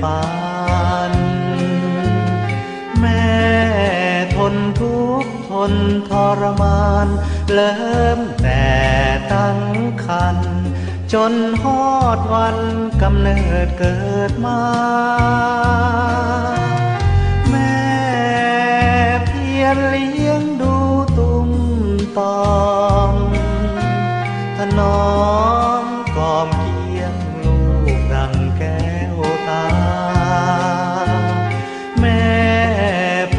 ฝันแม่ทนทุกข์ทนทรมานเริ่มแต่ตั้งครรภ์จนฮอดวันกำเนิดเกิดมาแม่เพียรเลี้ยงดูตุ้มตอมถนอมกล่อมเคียงลูกดังแก้วตาแม่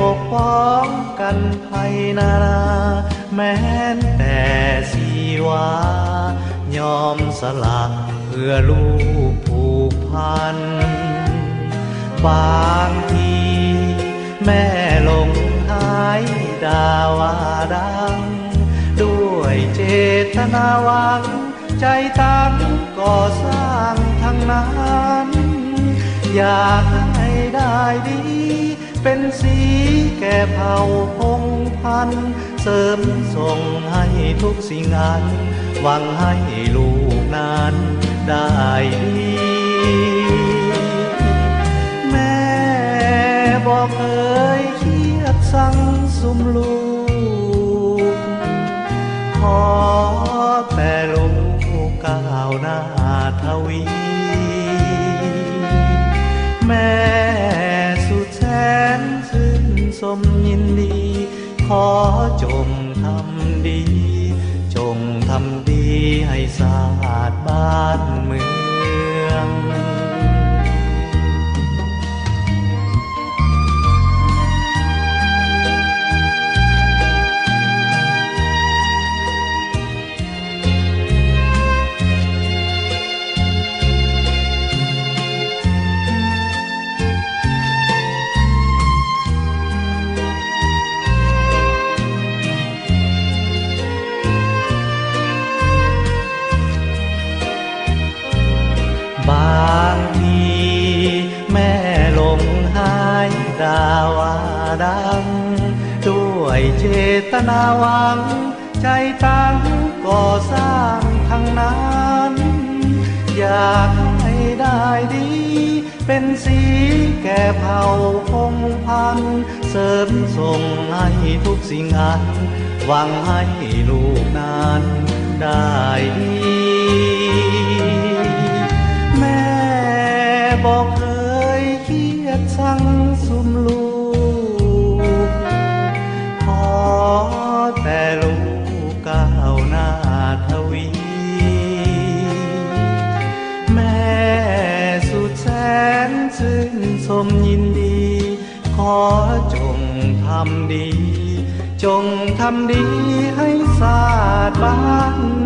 ปกป้องกันภัยนานาแม้แต่ชีวายอมสละเพื่อลูกผูกพันบางทีแม่หลงหายดาวาดังด้วยเจตนาหวังใจตั้งก่อสร้างทั้งนั้นอยากให้ได้ดีเป็นสีแก่เผ่าพงพันธุ์เสริมส่งให้ทุกสิ่งอันหวังให้ลูกนั้นได้ดีแม่บอกเคยเครียดสั่งสุมลูกขอแต่ลูกก้าวหน้าทวีแม่สุดแสนชื่นสมยินดีขอจงทำดีจงทำดีให้สะอาดบ้านเมืองบางทีแม่หลงหายดาวาดังด้วยเจตนาหวังใจตั้งก่อสร้างทั้งนั้นอยากให้ได้ดีเป็นสีแก่เผ่าพงพันธุ์เสริมส่งให้ทุกสิ่งอันหวังให้ลูกนั้นได้ดีบอกเคยเครียดสั่งสุมลูกขอแต่ลูกก้าวหน้าทวีแม่สุดแสนชื่นสมยินดีขอจงทำดีจงทำดีให้สะอาดบ้าน